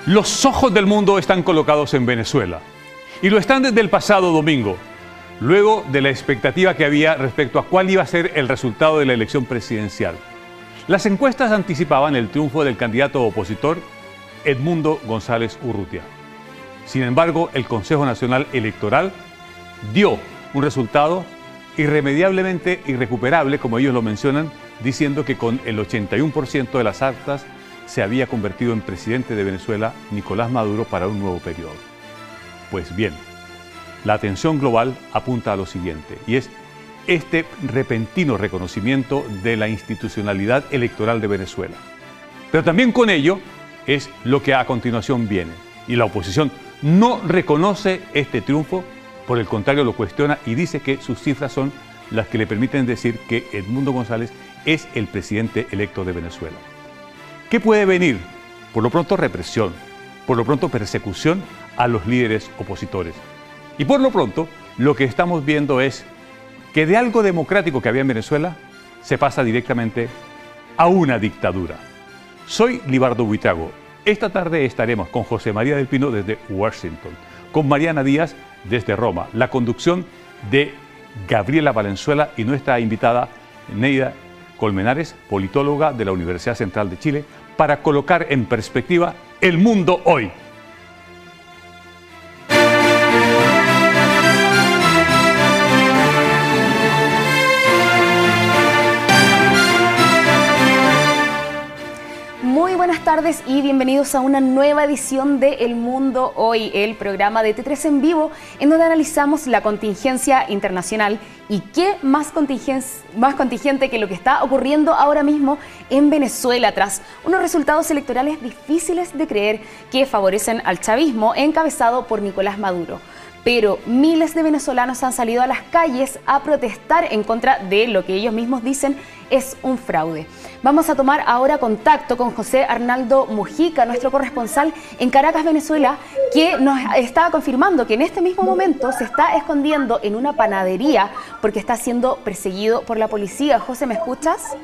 Los ojos del mundo están colocados en Venezuela y lo están desde el pasado domingo, luego de la expectativa que había respecto a cuál iba a ser el resultado de la elección presidencial. Las encuestas anticipaban el triunfo del candidato opositor Edmundo González Urrutia. Sin embargo, el Consejo Nacional Electoral dio un resultado irremediablemente irrecuperable, como ellos lo mencionan, diciendo que con el 81% de las actas se había convertido en presidente de Venezuela Nicolás Maduro para un nuevo periodo. Pues bien, la atención global apunta a lo siguiente, y es este repentino reconocimiento de la institucionalidad electoral de Venezuela. Pero también con ello es lo que a continuación viene, y la oposición no reconoce este triunfo, por el contrario lo cuestiona y dice que sus cifras son las que le permiten decir que Edmundo González es el presidente electo de Venezuela. ¿Qué puede venir? Por lo pronto represión, por lo pronto persecución a los líderes opositores. Y por lo pronto lo que estamos viendo es que de algo democrático que había en Venezuela se pasa directamente a una dictadura. Soy Libardo Buitrago. Esta tarde estaremos con José María del Pino desde Washington, con Mariana Díaz desde Roma, la conducción de Gabriela Valenzuela y nuestra invitada Neida Colmenares, politóloga de la Universidad Central de Chile, para colocar en perspectiva el mundo hoy. Muy buenas tardes y bienvenidos a una nueva edición de El Mundo Hoy, el programa de T3 en vivo, en donde analizamos la contingencia internacional y qué más contingente que lo que está ocurriendo ahora mismo en Venezuela, tras unos resultados electorales difíciles de creer que favorecen al chavismo encabezado por Nicolás Maduro. Pero miles de venezolanos han salido a las calles a protestar en contra de lo que ellos mismos dicen es un fraude. Vamos a tomar ahora contacto con José Arnaldo Mujica, nuestro corresponsal en Caracas, Venezuela, que nos está confirmando que en este mismo momento se está escondiendo en una panadería porque está siendo perseguido por la policía. José, ¿me escuchas?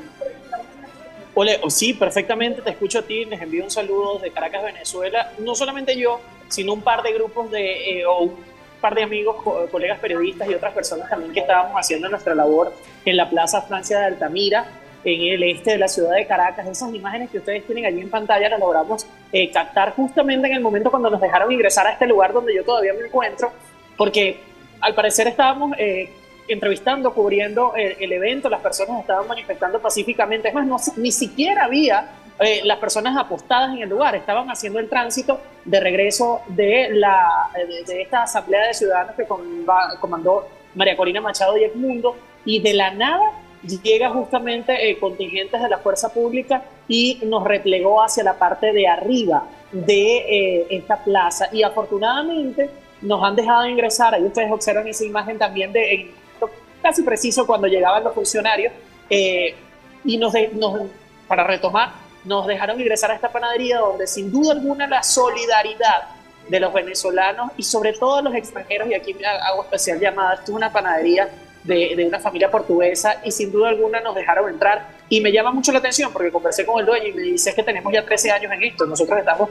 Hola, sí, perfectamente, te escucho a ti, les envío un saludo desde Caracas, Venezuela. No solamente yo, sino un par de grupos un par de amigos, colegas periodistas y otras personas también que estábamos haciendo nuestra labor en la Plaza Francia de Altamira, en el este de la ciudad de Caracas. Esas imágenes que ustedes tienen allí en pantalla las logramos captar justamente en el momento cuando nos dejaron ingresar a este lugar donde yo todavía me encuentro, porque al parecer estábamos entrevistando, cubriendo el evento, las personas estaban manifestando pacíficamente, es más, ni siquiera había las personas apostadas en el lugar, estaban haciendo el tránsito de regreso de esta asamblea de ciudadanos que comandó María Corina Machado y Edmundo, y de la nada llega justamente contingentes de la fuerza pública y nos replegó hacia la parte de arriba de esta plaza, y afortunadamente nos han dejado ingresar. Ahí ustedes observan esa imagen también de casi preciso cuando llegaban los funcionarios, y para retomar, nos dejaron ingresar a esta panadería donde sin duda alguna la solidaridad de los venezolanos y sobre todo de los extranjeros, y aquí hago especial llamada, esto es una panadería de una familia portuguesa, y sin duda alguna nos dejaron entrar, y me llama mucho la atención porque conversé con el dueño y me dice que tenemos ya 13 años en esto, nosotros estamos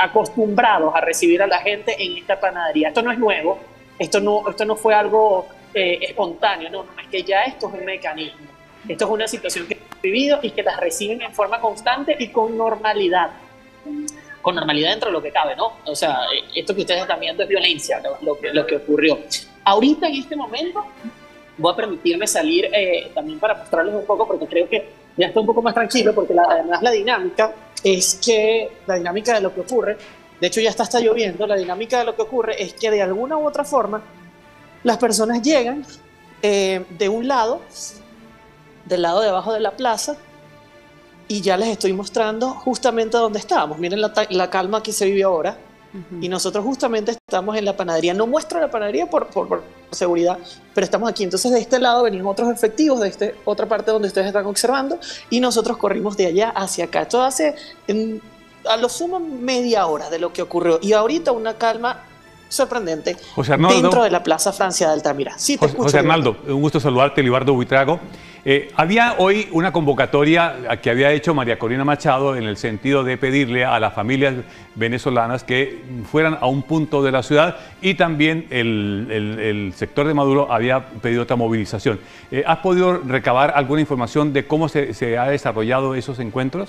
acostumbrados a recibir a la gente en esta panadería, esto no es nuevo, esto no fue algo espontáneo, no, es que ya esto es un mecanismo, esto es una situación que hemos vivido y que las reciben en forma constante y con normalidad dentro de lo que cabe, ¿no? O sea, esto que ustedes están viendo es violencia, lo que ocurrió. Ahorita, en este momento, voy a permitirme salir también para mostrarles un poco, porque creo que ya está un poco más tranquilo, porque además la dinámica de lo que ocurre, de hecho ya está lloviendo, la dinámica de lo que ocurre es que de alguna u otra forma las personas llegan de un lado, del lado de abajo de la plaza, y ya les estoy mostrando justamente dónde estábamos. Miren la calma que se vive ahora. Y nosotros justamente estamos en la panadería. No muestro la panadería por seguridad, pero estamos aquí. Entonces de este lado venían otros efectivos, de esta otra parte donde ustedes están observando, y nosotros corrimos de allá hacia acá. Esto hace a lo sumo media hora de lo que ocurrió. Y ahorita una calma sorprendente José Arnaldo, dentro de la Plaza Francia de Altamira. Sí, te escucho. José Arnaldo, un gusto saludarte, Libardo Buitrago. Había hoy una convocatoria que había hecho María Corina Machado en el sentido de pedirle a las familias venezolanas que fueran a un punto de la ciudad, y también el sector de Maduro había pedido otra movilización. ¿Has podido recabar alguna información de cómo se ha desarrollado esos encuentros?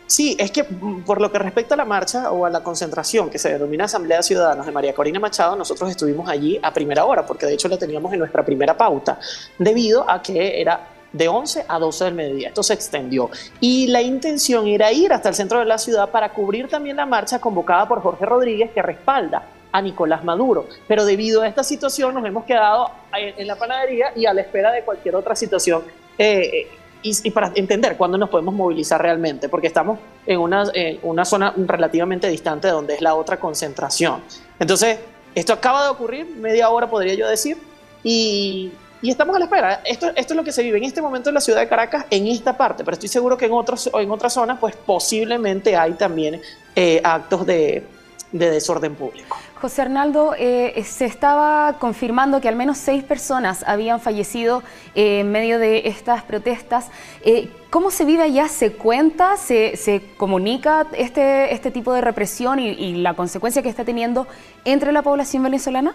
Sí, es que por lo que respecta a la marcha o a la concentración que se denomina Asamblea de Ciudadanos de María Corina Machado, nosotros estuvimos allí a primera hora, porque de hecho la teníamos en nuestra primera pauta, debido a que era de 11 a 12 del mediodía. Esto se extendió y la intención era ir hasta el centro de la ciudad para cubrir también la marcha convocada por Jorge Rodríguez, que respalda a Nicolás Maduro. Pero debido a esta situación nos hemos quedado en la panadería y a la espera de cualquier otra situación y para entender cuándo nos podemos movilizar realmente, porque estamos en una zona relativamente distante de donde es la otra concentración. Entonces, esto acaba de ocurrir, media hora podría yo decir, y estamos a la espera. Esto es lo que se vive en este momento en la ciudad de Caracas, en esta parte, pero estoy seguro que en otras zonas, pues posiblemente hay también actos de desorden público. José Arnaldo, se estaba confirmando que al menos 6 personas habían fallecido en medio de estas protestas. ¿Cómo se vive allá? ¿Se cuenta? ¿Se comunica este tipo de represión y la consecuencia que está teniendo entre la población venezolana?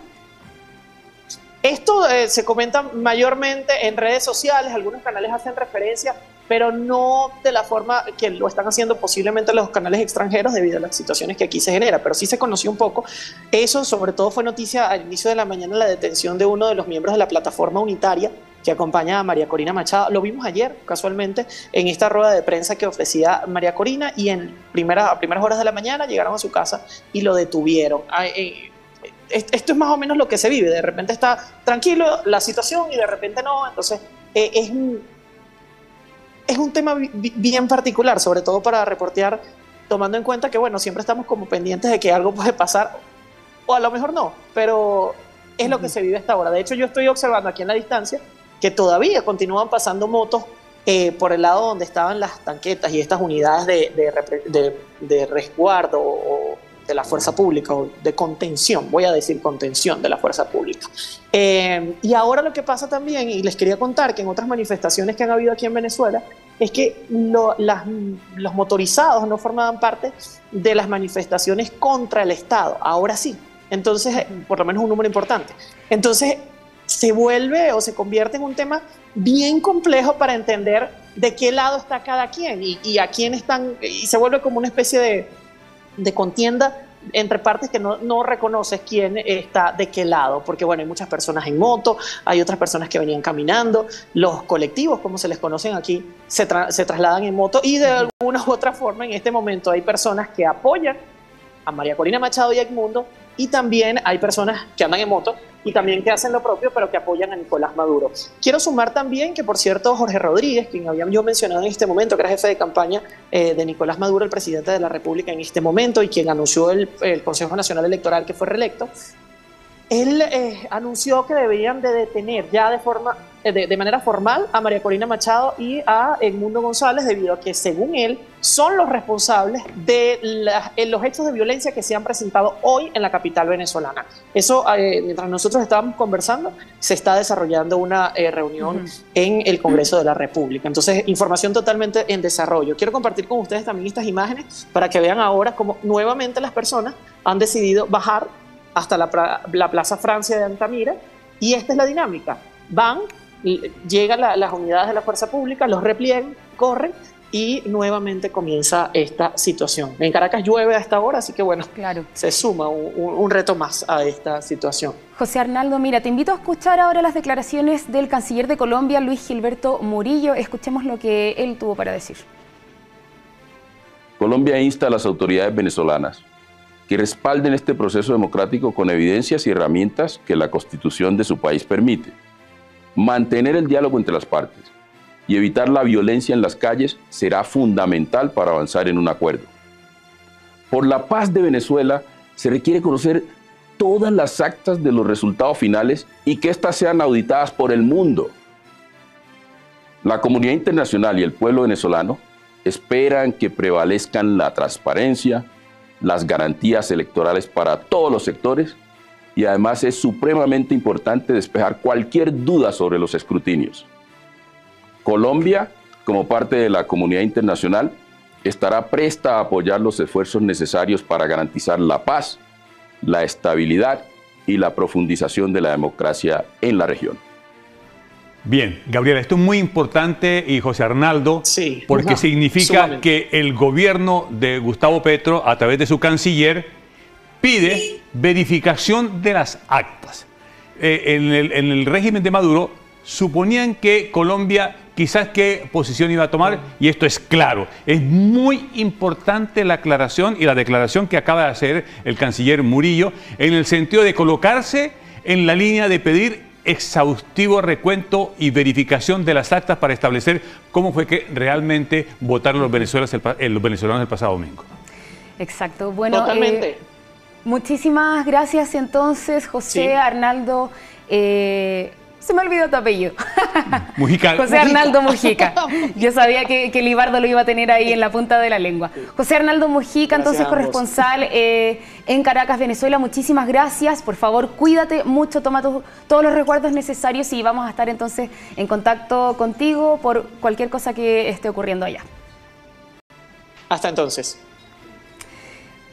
Esto se comenta mayormente en redes sociales, algunos canales hacen referencia, pero no de la forma que lo están haciendo posiblemente los canales extranjeros debido a las situaciones que aquí se genera, pero sí se conoció un poco. Eso sobre todo fue noticia al inicio de la mañana, la detención de uno de los miembros de la plataforma unitaria que acompaña a María Corina Machado. Lo vimos ayer, casualmente, en esta rueda de prensa que ofrecía María Corina, y a primeras horas de la mañana llegaron a su casa y lo detuvieron. Esto es más o menos lo que se vive. De repente está tranquilo la situación y de repente no. Entonces es un tema bien particular, sobre todo para reportear, tomando en cuenta que, bueno, siempre estamos como pendientes de que algo puede pasar, o a lo mejor no, pero es lo que se vive hasta ahora. De hecho, yo estoy observando aquí en la distancia que todavía continúan pasando motos por el lado donde estaban las tanquetas y estas unidades de resguardo o de la fuerza pública, o de contención, voy a decir contención de la fuerza pública. Y ahora lo que pasa también, y les quería contar que en otras manifestaciones que han habido aquí en Venezuela, es que los motorizados no formaban parte de las manifestaciones contra el Estado, ahora sí. Entonces, por lo menos un número importante. Entonces, se vuelve o se convierte en un tema bien complejo para entender de qué lado está cada quien y a quién están, y se vuelve como una especie de contienda entre partes que no reconoces quién está de qué lado, porque bueno, hay muchas personas en moto, hay otras personas que venían caminando, los colectivos, como se les conocen aquí, se trasladan en moto, y de alguna u otra forma en este momento hay personas que apoyan a María Corina Machado y a Edmundo, y también hay personas que andan en moto y también que hacen lo propio, pero que apoyan a Nicolás Maduro. Quiero sumar también que, por cierto, Jorge Rodríguez, quien había yo mencionado en este momento, que era jefe de campaña de Nicolás Maduro, el presidente de la República en este momento, y quien anunció el Consejo Nacional Electoral que fue reelecto, él anunció que deberían de detener ya de manera formal a María Corina Machado y a Edmundo González, debido a que, según él, son los responsables de los hechos de violencia que se han presentado hoy en la capital venezolana. Eso, mientras nosotros estábamos conversando, se está desarrollando una reunión en el Congreso de la República. Entonces, información totalmente en desarrollo. Quiero compartir con ustedes también estas imágenes para que vean ahora cómo nuevamente las personas han decidido bajar hasta la Plaza Francia de Altamira, y esta es la dinámica. Van, llegan las unidades de la fuerza pública, los repliegan, corren, y nuevamente comienza esta situación. En Caracas llueve a esta hora, así que bueno, claro, se suma un reto más a esta situación. José Arnaldo, mira, te invito a escuchar ahora las declaraciones del canciller de Colombia, Luis Gilberto Murillo. Escuchemos lo que él tuvo para decir. Colombia insta a las autoridades venezolanas que respalden este proceso democrático con evidencias y herramientas que la Constitución de su país permite. Mantener el diálogo entre las partes y evitar la violencia en las calles será fundamental para avanzar en un acuerdo. Por la paz de Venezuela se requiere conocer todas las actas de los resultados finales y que éstas sean auditadas por el mundo. La comunidad internacional y el pueblo venezolano esperan que prevalezcan la transparencia, las garantías electorales para todos los sectores, y además es supremamente importante despejar cualquier duda sobre los escrutinios. Colombia, como parte de la comunidad internacional, estará presta a apoyar los esfuerzos necesarios para garantizar la paz, la estabilidad y la profundización de la democracia en la región. Bien, Gabriela, esto es muy importante y José Arnaldo, Sí, porque significa sumamente. que el gobierno de Gustavo Petro, a través de su canciller, pide verificación de las actas. En el régimen de Maduro suponían que Colombia quizás qué posición iba a tomar, y esto es claro. Es muy importante la aclaración y la declaración que acaba de hacer el canciller Murillo, en el sentido de colocarse en la línea de pedir exhaustivo recuento y verificación de las actas para establecer cómo fue que realmente votaron los venezolanos el pasado domingo. Exacto. Bueno, Totalmente. muchísimas gracias entonces, José Sí. Arnaldo. Se me olvidó tu apellido. Mujica. José Arnaldo Mujica. Yo sabía que Libardo lo iba a tener ahí en la punta de la lengua. José Arnaldo Mujica, Gracias entonces a ambos. corresponsal en Caracas, Venezuela. Muchísimas gracias. Por favor, cuídate mucho, toma todos los recuerdos necesarios y vamos a estar entonces en contacto contigo por cualquier cosa que esté ocurriendo allá. Hasta entonces.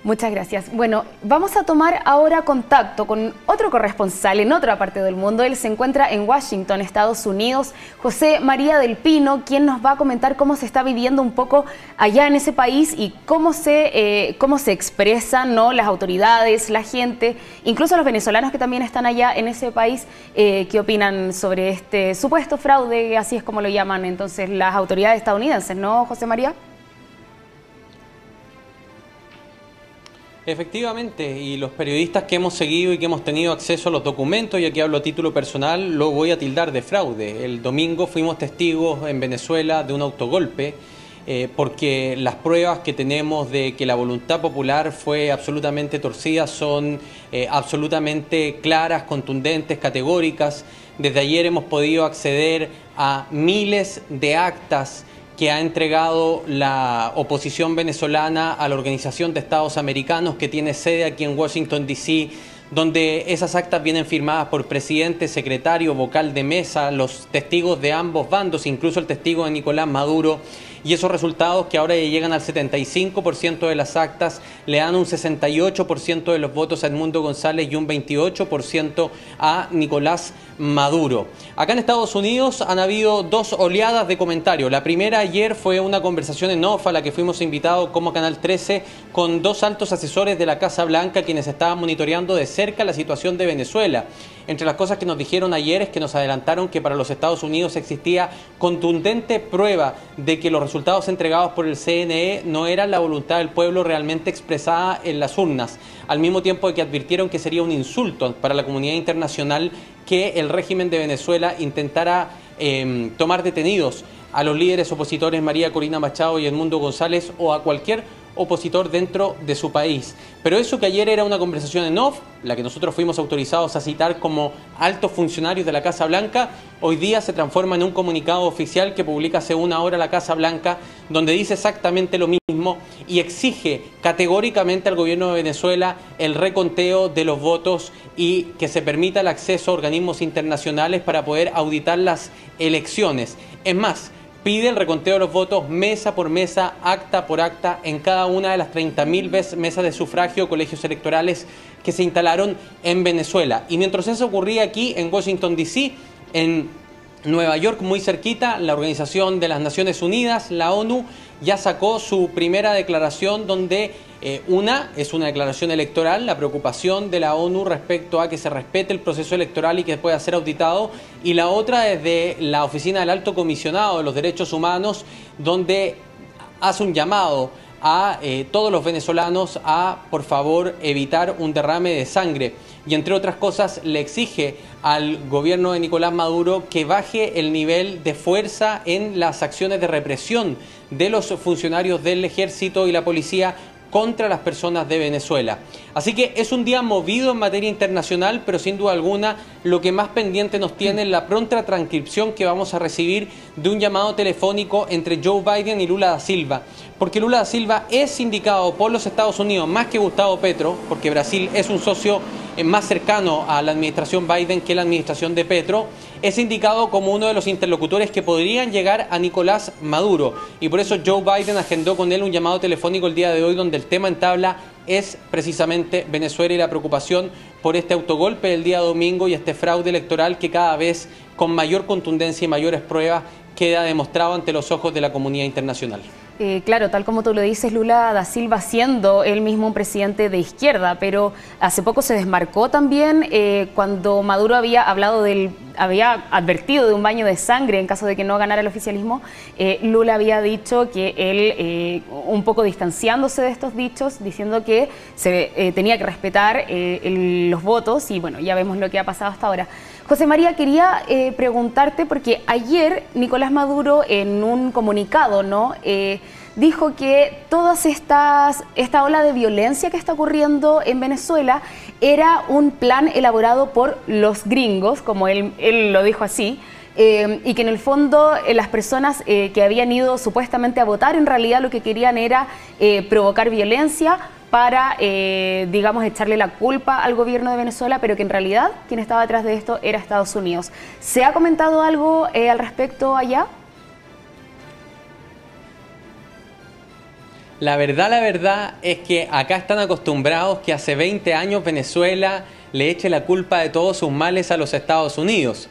Muchas gracias. Bueno, vamos a tomar ahora contacto con otro corresponsal en otra parte del mundo. Él se encuentra en Washington, Estados Unidos, José María del Pino, quien nos va a comentar cómo se está viviendo un poco allá en ese país y cómo se expresan, ¿no?, las autoridades, la gente, incluso los venezolanos que también están allá en ese país, qué opinan sobre este supuesto fraude, así es como lo llaman entonces las autoridades estadounidenses, ¿no, José María? Efectivamente, y los periodistas que hemos seguido y que hemos tenido acceso a los documentos, y aquí hablo a título personal, lo voy a tildar de fraude. El domingo fuimos testigos en Venezuela de un autogolpe, porque las pruebas que tenemos de que la voluntad popular fue absolutamente torcida son absolutamente claras, contundentes, categóricas. Desde ayer hemos podido acceder a miles de actas que ha entregado la oposición venezolana a la Organización de Estados Americanos, que tiene sede aquí en Washington, D.C., donde esas actas vienen firmadas por presidente, secretario, vocal de mesa, los testigos de ambos bandos, incluso el testigo de Nicolás Maduro. Y esos resultados, que ahora ya llegan al 75% de las actas, le dan un 68% de los votos a Edmundo González y un 28% a Nicolás Maduro. Acá en Estados Unidos han habido dos oleadas de comentarios. La primera ayer fue una conversación en off a la que fuimos invitados como Canal 13 con dos altos asesores de la Casa Blanca, quienes estaban monitoreando de cerca la situación de Venezuela. Entre las cosas que nos dijeron ayer es que nos adelantaron que para los Estados Unidos existía contundente prueba de que los resultados entregados por el CNE no eran la voluntad del pueblo realmente expresada en las urnas, al mismo tiempo de que advirtieron que sería un insulto para la comunidad internacional que el régimen de Venezuela intentara tomar detenidos a los líderes opositores María Corina Machado y Edmundo González o a cualquier opositor dentro de su país. Pero eso que ayer era una conversación en off, la que nosotros fuimos autorizados a citar como altos funcionarios de la Casa Blanca, hoy día se transforma en un comunicado oficial que publica hace una hora la Casa Blanca, donde dice exactamente lo mismo y exige categóricamente al gobierno de Venezuela el reconteo de los votos y que se permita el acceso a organismos internacionales para poder auditar las elecciones. Es más, pide el reconteo de los votos mesa por mesa, acta por acta, en cada una de las 30.000 mesas de sufragio, colegios electorales que se instalaron en Venezuela. Y mientras eso ocurría aquí en Washington, D.C., en Nueva York, muy cerquita, la Organización de las Naciones Unidas, la ONU, ya sacó su primera declaración donde es una declaración electoral, la preocupación de la ONU respecto a que se respete el proceso electoral y que pueda ser auditado, y la otra es de la Oficina del Alto Comisionado de los Derechos Humanos, donde hace un llamado a todos los venezolanos a, por favor, evitar un derrame de sangre. Y entre otras cosas le exige al gobierno de Nicolás Maduro que baje el nivel de fuerza en las acciones de represión de los funcionarios del ejército y la policía contra las personas de Venezuela. Así que es un día movido en materia internacional, pero sin duda alguna lo que más pendiente nos tiene es la pronta transcripción que vamos a recibir de un llamado telefónico entre Joe Biden y Lula da Silva. Porque Lula da Silva es indicado por los Estados Unidos más que Gustavo Petro, porque Brasil es un socio más cercano a la administración Biden que la administración de Petro, es indicado como uno de los interlocutores que podrían llegar a Nicolás Maduro. Y por eso Joe Biden agendó con él un llamado telefónico el día de hoy, donde el tema en tabla es precisamente Venezuela y la preocupación por este autogolpe del día domingo y este fraude electoral que cada vez con mayor contundencia y mayores pruebas queda demostrado ante los ojos de la comunidad internacional. Claro, tal como tú lo dices, Lula da Silva siendo él mismo un presidente de izquierda, pero hace poco se desmarcó también cuando Maduro había advertido de un baño de sangre en caso de que no ganara el oficialismo. Lula había dicho que él, un poco distanciándose de estos dichos, diciendo que se tenía que respetar los votos, y bueno, ya vemos lo que ha pasado hasta ahora. José María, quería preguntarte, porque ayer Nicolás Maduro en un comunicado, ¿no?, dijo que esta ola de violencia que está ocurriendo en Venezuela era un plan elaborado por los gringos, como él lo dijo así, y que en el fondo las personas que habían ido supuestamente a votar, en realidad lo que querían era provocar violencia para, digamos, echarle la culpa al gobierno de Venezuela, pero que en realidad quien estaba detrás de esto era Estados Unidos. ¿Se ha comentado algo al respecto allá? La verdad es que acá están acostumbrados que hace 20 años Venezuela le eche la culpa de todos sus males a los Estados Unidos.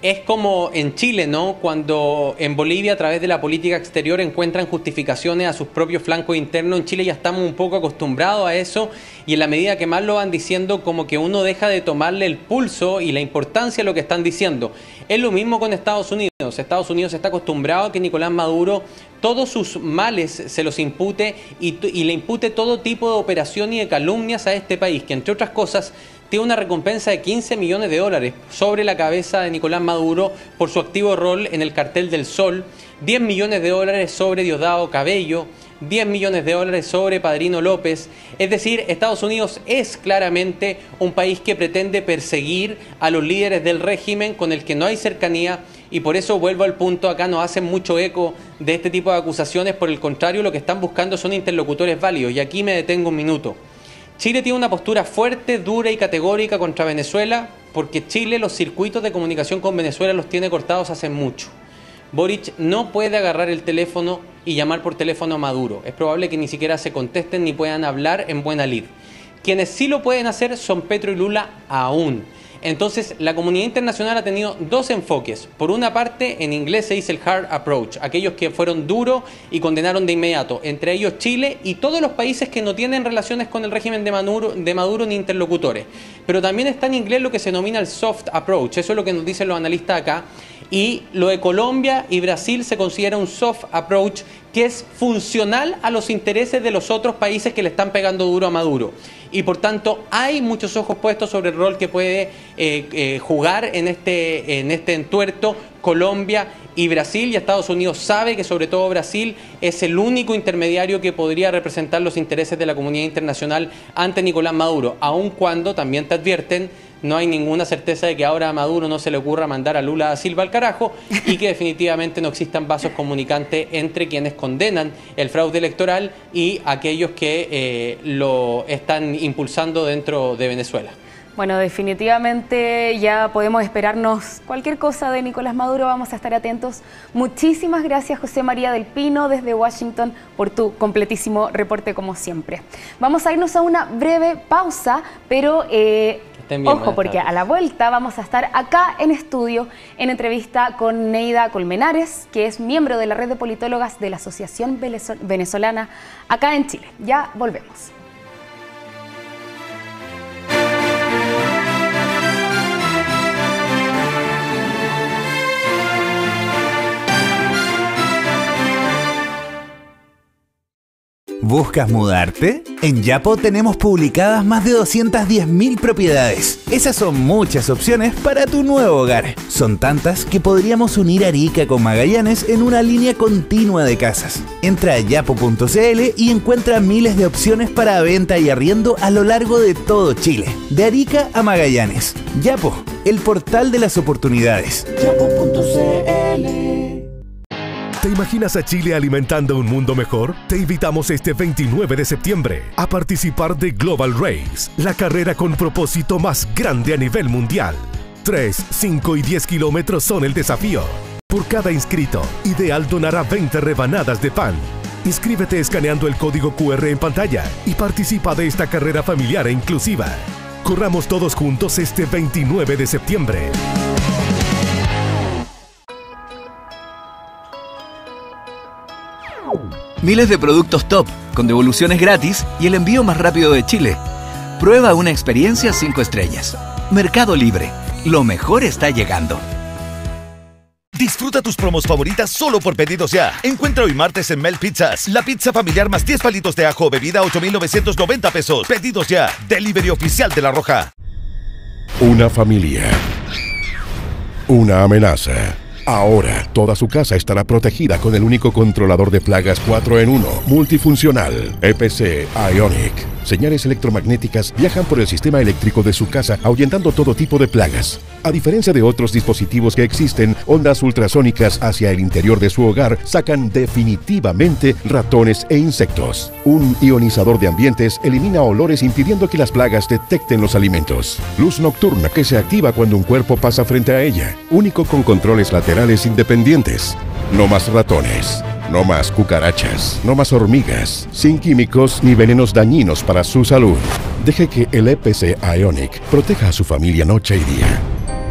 Es como en Chile, ¿no?, cuando en Bolivia a través de la política exterior encuentran justificaciones a sus propios flancos internos. En Chile ya estamos un poco acostumbrados a eso, y en la medida que más lo van diciendo, como que uno deja de tomarle el pulso y la importancia a lo que están diciendo. Es lo mismo con Estados Unidos. Estados Unidos está acostumbrado a que Nicolás Maduro todos sus males se los impute y le impute todo tipo de operación y de calumnias a este país, que entre otras cosas tiene una recompensa de 15 millones de dólares sobre la cabeza de Nicolás Maduro por su activo rol en el Cartel del Sol, 10 millones de dólares sobre Diosdado Cabello, 10 millones de dólares sobre Padrino López. Es decir, Estados Unidos es claramente un país que pretende perseguir a los líderes del régimen con el que no hay cercanía, y por eso vuelvo al punto, acá no hacen mucho eco de este tipo de acusaciones. Por el contrario, lo que están buscando son interlocutores válidos, y aquí me detengo un minuto. Chile tiene una postura fuerte, dura y categórica contra Venezuela, porque Chile los circuitos de comunicación con Venezuela los tiene cortados hace mucho. Boric no puede agarrar el teléfono y llamar por teléfono a Maduro. Es probable que ni siquiera se contesten ni puedan hablar en buena lid. Quienes sí lo pueden hacer son Petro y Lula aún. Entonces, la comunidad internacional ha tenido dos enfoques. Por una parte, en inglés se dice el hard approach, aquellos que fueron duros y condenaron de inmediato, entre ellos Chile y todos los países que no tienen relaciones con el régimen de Maduro ni interlocutores. Pero también está en inglés lo que se denomina el soft approach, eso es lo que nos dicen los analistas acá, y lo de Colombia y Brasil se considera un soft approach, que es funcional a los intereses de los otros países que le están pegando duro a Maduro. Y por tanto hay muchos ojos puestos sobre el rol que puede jugar en este entuerto Colombia y Brasil, y Estados Unidos sabe que sobre todo Brasil es el único intermediario que podría representar los intereses de la comunidad internacional ante Nicolás Maduro, aun cuando también te advierten, no hay ninguna certeza de que ahora a Maduro no se le ocurra mandar a Lula da Silva al carajo, y que definitivamente no existan vasos comunicantes entre quienes condenan el fraude electoral y aquellos que lo están impulsando dentro de Venezuela. Bueno, definitivamente ya podemos esperarnos cualquier cosa de Nicolás Maduro, vamos a estar atentos. Muchísimas gracias, José María del Pino, desde Washington, por tu completísimo reporte como siempre. Vamos a irnos a una breve pausa, pero ojo, porque a la vuelta vamos a estar acá en estudio en entrevista con Neida Colmenares, que es miembro de la red de politólogas de la Asociación Venezolana acá en Chile. Ya volvemos. ¿Buscas mudarte? En Yapo tenemos publicadas más de 210.000 propiedades. Esas son muchas opciones para tu nuevo hogar. Son tantas que podríamos unir Arica con Magallanes en una línea continua de casas. Entra a yapo.cl y encuentra miles de opciones para venta y arriendo a lo largo de todo Chile. De Arica a Magallanes. Yapo, el portal de las oportunidades. Yapo.cl. ¿Te imaginas a Chile alimentando un mundo mejor? Te invitamos este 29 de septiembre a participar de Global Race, la carrera con propósito más grande a nivel mundial. 3, 5 y 10 kilómetros son el desafío. Por cada inscrito, Ideal donará 20 rebanadas de pan. Inscríbete escaneando el código QR en pantalla y participa de esta carrera familiar e inclusiva. Corramos todos juntos este 29 de septiembre. Miles de productos top, con devoluciones gratis y el envío más rápido de Chile. Prueba una experiencia 5 estrellas. Mercado Libre. Lo mejor está llegando. Disfruta tus promos favoritas solo por Pedidos Ya. Encuentra hoy martes en Mel Pizzas la pizza familiar más 10 palitos de ajo, bebida a 8,990 pesos. Pedidos Ya, delivery oficial de La Roja. Una familia. Una amenaza. Ahora, toda su casa estará protegida con el único controlador de plagas 4 en 1, multifuncional, EPC Ionic. Señales electromagnéticas viajan por el sistema eléctrico de su casa, ahuyentando todo tipo de plagas. A diferencia de otros dispositivos que existen, ondas ultrasónicas hacia el interior de su hogar sacan definitivamente ratones e insectos. Un ionizador de ambientes elimina olores impidiendo que las plagas detecten los alimentos. Luz nocturna que se activa cuando un cuerpo pasa frente a ella. Único con controles laterales independientes. No más ratones. No más cucarachas, no más hormigas, sin químicos ni venenos dañinos para su salud. Deje que el EPC Ionic proteja a su familia noche y día.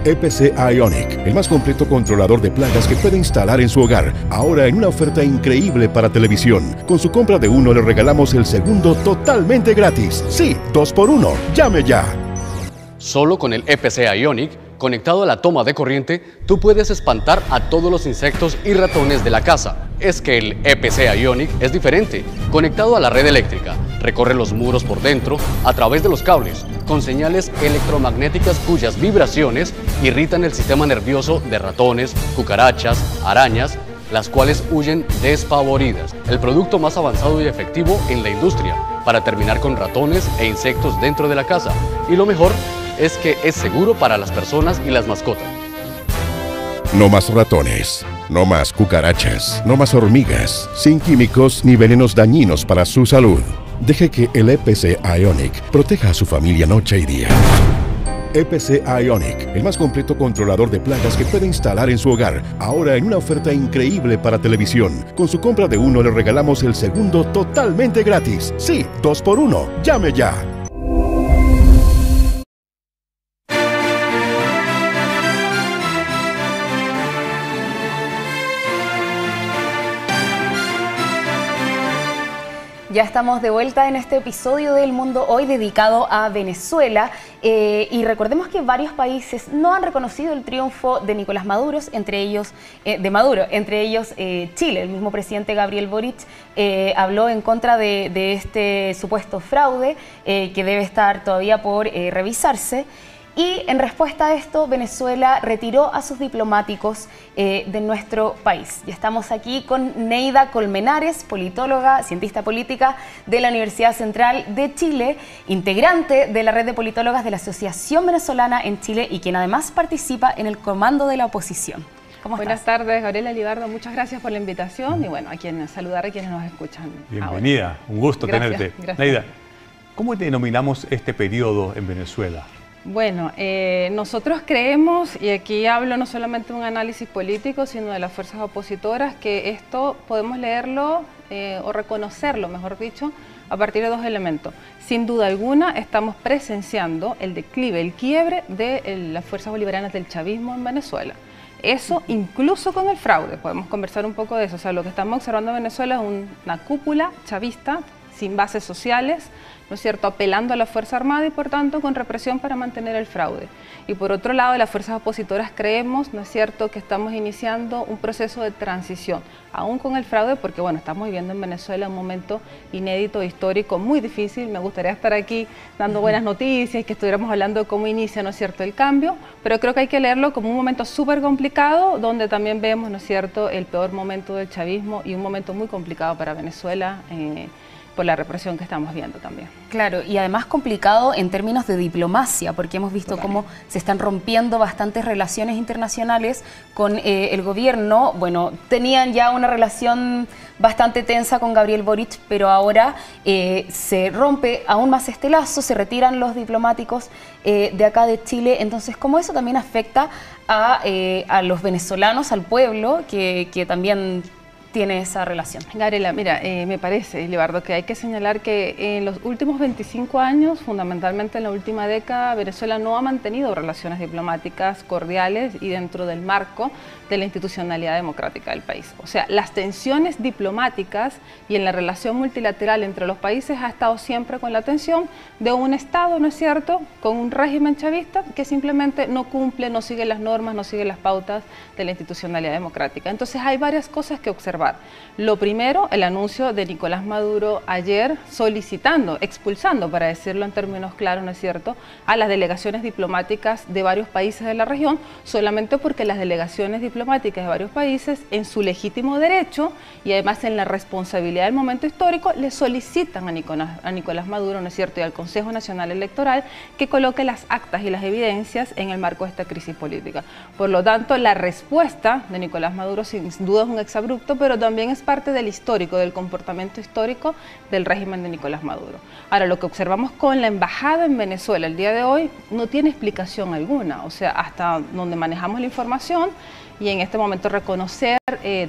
EPC Ionic, el más completo controlador de plagas que puede instalar en su hogar, ahora en una oferta increíble para televisión. Con su compra de uno le regalamos el segundo totalmente gratis. Sí, 2x1. Llame ya. Solo con el EPC Ionic, conectado a la toma de corriente, tú puedes espantar a todos los insectos y ratones de la casa. Es que el EPC Ionic es diferente. Conectado a la red eléctrica, recorre los muros por dentro a través de los cables, con señales electromagnéticas cuyas vibraciones irritan el sistema nervioso de ratones, cucarachas, arañas, las cuales huyen despavoridas. El producto más avanzado y efectivo en la industria para terminar con ratones e insectos dentro de la casa. Y lo mejor es que es seguro para las personas y las mascotas. No más ratones, no más cucarachas, no más hormigas, sin químicos ni venenos dañinos para su salud. Deje que el EPC Ionic proteja a su familia noche y día. EPC Ionic, el más completo controlador de plagas que puede instalar en su hogar, ahora en una oferta increíble para televisión. Con su compra de uno le regalamos el segundo totalmente gratis. Sí, 2x1. Llame ya. Ya estamos de vuelta en este episodio del Mundo Hoy dedicado a Venezuela y recordemos que varios países no han reconocido el triunfo de Nicolás Maduro, entre ellos Chile. El mismo presidente Gabriel Boric habló en contra de este supuesto fraude que debe estar todavía por revisarse. Y en respuesta a esto, Venezuela retiró a sus diplomáticos de nuestro país. Ya estamos aquí con Neida Colmenares, politóloga, cientista política de la Universidad Central de Chile, integrante de la red de politólogas de la Asociación Venezolana en Chile y quien además participa en el comando de la oposición. ¿Cómo estás? Buenas tardes, Gabriela Libardo. Muchas gracias por la invitación y bueno, saludar a quienes nos escuchan. Bienvenida, un gusto tenerte. Gracias. Neida, ¿cómo denominamos este periodo en Venezuela? Bueno, nosotros creemos, y aquí hablo no solamente de un análisis político, sino de las fuerzas opositoras, que esto podemos leerlo o reconocerlo, mejor dicho, a partir de dos elementos. Sin duda alguna, estamos presenciando el declive, el quiebre de las fuerzas bolivarianas del chavismo en Venezuela. Eso incluso con el fraude, podemos conversar un poco de eso. O sea, lo que estamos observando en Venezuela es una cúpula chavista sin bases sociales, ¿no es cierto?, apelando a la Fuerza Armada y por tanto con represión para mantener el fraude. Y por otro lado, las fuerzas opositoras creemos, ¿no es cierto?, que estamos iniciando un proceso de transición, aún con el fraude, porque bueno, estamos viviendo en Venezuela un momento inédito, histórico, muy difícil. Me gustaría estar aquí dando buenas noticias y que estuviéramos hablando de cómo inicia, ¿no es cierto?, el cambio, pero creo que hay que leerlo como un momento súper complicado, donde también vemos, ¿no es cierto?, el peor momento del chavismo y un momento muy complicado para Venezuela, por la represión que estamos viendo también. Claro, y además complicado en términos de diplomacia, porque hemos visto cómo se están rompiendo bastantes relaciones internacionales con el gobierno. Bueno, tenían ya una relación bastante tensa con Gabriel Boric, pero ahora se rompe aún más este lazo, se retiran los diplomáticos de acá de Chile. Entonces, ¿cómo eso también afecta a los venezolanos, al pueblo, que también tiene esa relación? Gabriela, mira, me parece, Libardo, que hay que señalar que en los últimos 25 años, fundamentalmente en la última década, Venezuela no ha mantenido relaciones diplomáticas cordiales y dentro del marco de la institucionalidad democrática del país. O sea, las tensiones diplomáticas y en la relación multilateral entre los países ha estado siempre con la tensión de un Estado, ¿no es cierto?, con un régimen chavista que simplemente no cumple, no sigue las normas, no sigue las pautas de la institucionalidad democrática. Entonces hay varias cosas que observar. Lo primero, el anuncio de Nicolás Maduro ayer solicitando, expulsando, para decirlo en términos claros, ¿no es cierto?, a las delegaciones diplomáticas de varios países de la región, solamente porque las delegaciones diplomáticas de varios países, en su legítimo derecho y además en la responsabilidad del momento histórico, le solicitan a Nicolás Maduro, ¿no es cierto?, y al Consejo Nacional Electoral que coloque las actas y las evidencias en el marco de esta crisis política. Por lo tanto, la respuesta de Nicolás Maduro sin duda es un exabrupto, pero también es parte del histórico, del comportamiento histórico del régimen de Nicolás Maduro. Ahora, lo que observamos con la embajada en Venezuela el día de hoy no tiene explicación alguna, o sea, hasta donde manejamos la información, y en este momento reconocer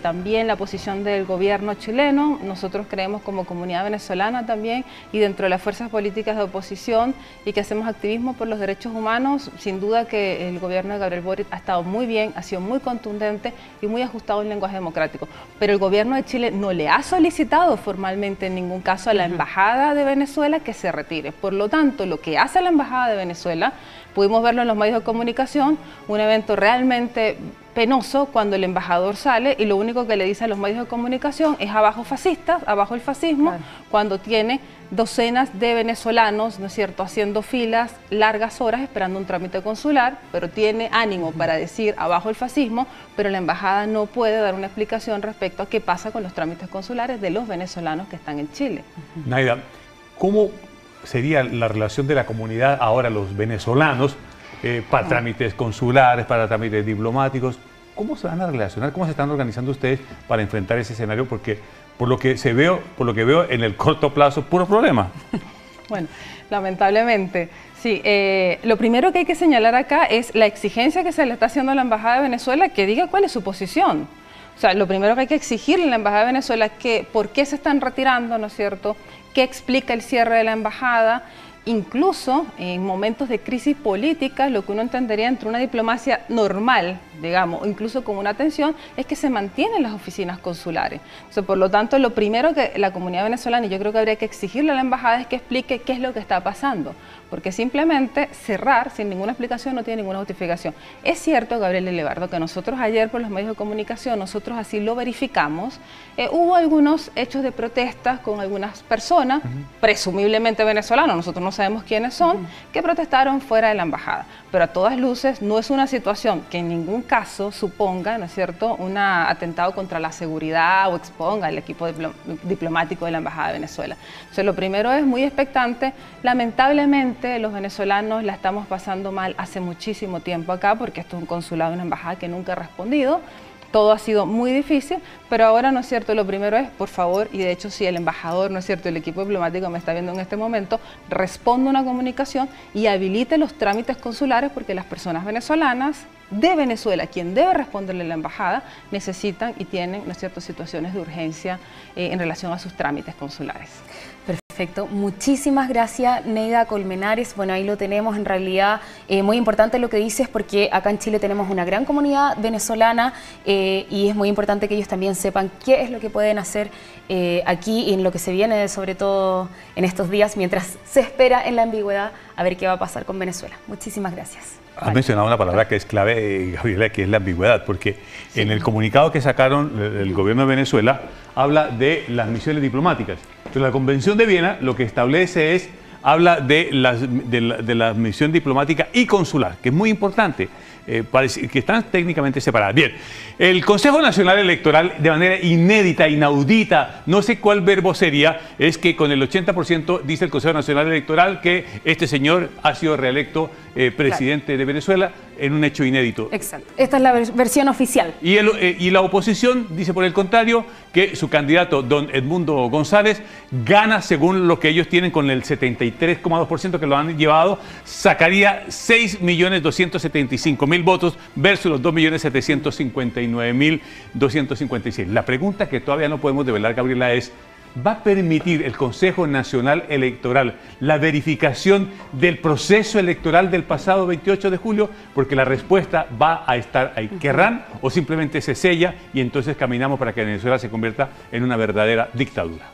también la posición del gobierno chileno. Nosotros creemos como comunidad venezolana también y dentro de las fuerzas políticas de oposición y que hacemos activismo por los derechos humanos, sin duda que el gobierno de Gabriel Boric ha estado muy bien, ha sido muy contundente y muy ajustado en lenguaje democrático. Pero el gobierno de Chile no le ha solicitado formalmente en ningún caso a la embajada de Venezuela que se retire. Por lo tanto, lo que hace la embajada de Venezuela, pudimos verlo en los medios de comunicación, un evento realmente penoso cuando el embajador sale y lo único que le dice a los medios de comunicación es abajo fascistas, abajo el fascismo, claro, cuando tiene docenas de venezolanos, ¿no es cierto?, haciendo filas largas horas esperando un trámite consular, pero tiene ánimo para decir abajo el fascismo, pero la embajada no puede dar una explicación respecto a qué pasa con los trámites consulares de los venezolanos que están en Chile. Naida, ¿cómo sería la relación de la comunidad ahora, los venezolanos, para trámites consulares, para trámites diplomáticos? ¿Cómo se van a relacionar? ¿Cómo se están organizando ustedes para enfrentar ese escenario? Porque por lo que veo en el corto plazo, puro problema. Bueno, lamentablemente, sí. Lo primero que hay que señalar acá es la exigencia que se le está haciendo a la Embajada de Venezuela que diga cuál es su posición. O sea, lo primero que hay que exigirle a la Embajada de Venezuela es que por qué se están retirando, ¿no es cierto?, qué explica el cierre de la embajada. Incluso en momentos de crisis política, lo que uno entendería entre una diplomacia normal, digamos, incluso con una tensión, es que se mantienen las oficinas consulares. O sea, por lo tanto, lo primero que la comunidad venezolana, y yo creo que habría que exigirle a la embajada, es que explique qué es lo que está pasando. Porque simplemente cerrar sin ninguna explicación no tiene ninguna justificación. Es cierto, Gabriel Libardo, que nosotros ayer por los medios de comunicación, nosotros así lo verificamos, hubo algunos hechos de protestas con algunas personas, presumiblemente venezolanos, nosotros no sabemos quiénes son, que protestaron fuera de la embajada. Pero a todas luces no es una situación que en ningún caso suponga, ¿no es cierto?, un atentado contra la seguridad o exponga al equipo diplomático de la Embajada de Venezuela. Entonces, lo primero es muy expectante. Lamentablemente, los venezolanos la estamos pasando mal hace muchísimo tiempo acá, porque esto es un consulado, una embajada que nunca ha respondido. Todo ha sido muy difícil, pero ahora, ¿no es cierto?, lo primero es, por favor, y de hecho si el embajador, ¿no es cierto?, el equipo diplomático me está viendo en este momento, responda una comunicación y habilite los trámites consulares, porque las personas venezolanas de Venezuela, quien debe responderle a la embajada, necesitan y tienen, ¿no es cierto?, situaciones de urgencia en relación a sus trámites consulares. Perfecto, muchísimas gracias, Neida Colmenares. Bueno, ahí lo tenemos, en realidad muy importante lo que dices, porque acá en Chile tenemos una gran comunidad venezolana y es muy importante que ellos también sepan qué es lo que pueden hacer aquí y en lo que se viene, sobre todo en estos días, mientras se espera en la ambigüedad a ver qué va a pasar con Venezuela. Muchísimas gracias. Has mencionado una palabra que es clave, Gabriela, que es la ambigüedad, porque en el comunicado que sacaron el gobierno de Venezuela habla de las misiones diplomáticas. Pero la Convención de Viena lo que establece es habla de la misión diplomática y consular, que es muy importante, que están técnicamente separadas. Bien, el Consejo Nacional Electoral, de manera inédita, inaudita, no sé cuál verbo sería, es que con el 80% dice el Consejo Nacional Electoral que este señor ha sido reelecto presidente de Venezuela en un hecho inédito. Exacto. Esta es la versión oficial. Y la oposición dice, por el contrario, que su candidato, don Edmundo González, gana según lo que ellos tienen con el 73,2% que lo han llevado, sacaría 6.275.000 votos versus los 2.759.256. La pregunta que todavía no podemos develar, Gabriela, es: ¿va a permitir el Consejo Nacional Electoral la verificación del proceso electoral del pasado 28 de julio? Porque la respuesta va a estar ahí. ¿Querrán o simplemente se sella y entonces caminamos para que Venezuela se convierta en una verdadera dictadura?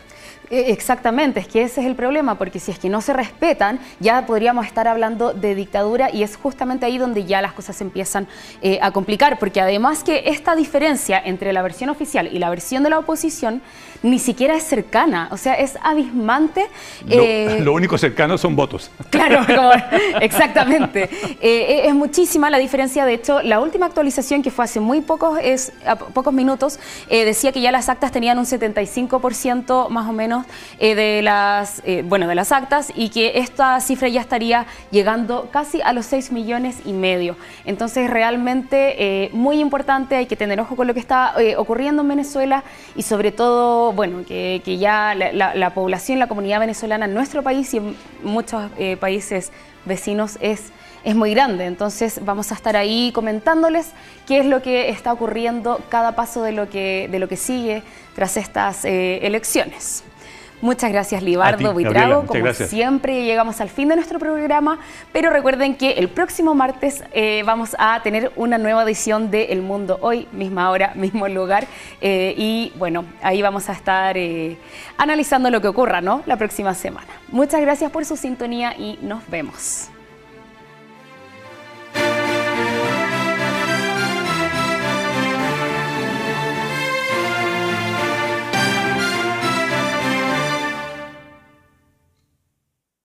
Exactamente, es que ese es el problema, porque si es que no se respetan, ya podríamos estar hablando de dictadura, y es justamente ahí donde ya las cosas se empiezan a complicar, porque además que esta diferencia entre la versión oficial y la versión de la oposición ni siquiera es cercana, o sea, es abismante. Lo único cercano son votos. Claro, exactamente. Es muchísima la diferencia. De hecho, la última actualización, que fue hace muy pocos minutos, decía que ya las actas tenían un 75% más o menos de las actas, y que esta cifra ya estaría llegando casi a los 6,5 millones. Entonces, realmente muy importante, hay que tener ojo con lo que está ocurriendo en Venezuela, y sobre todo, bueno, que ya la población, la comunidad venezolana en nuestro país y en muchos países vecinos es muy grande. Entonces vamos a estar ahí comentándoles qué es lo que está ocurriendo, cada paso de lo que sigue tras estas elecciones. Muchas gracias, Libardo Buitrago. Como siempre, llegamos al fin de nuestro programa, pero recuerden que el próximo martes vamos a tener una nueva edición de El Mundo Hoy, misma hora, mismo lugar, y bueno, ahí vamos a estar analizando lo que ocurra, ¿no?, la próxima semana. Muchas gracias por su sintonía y nos vemos.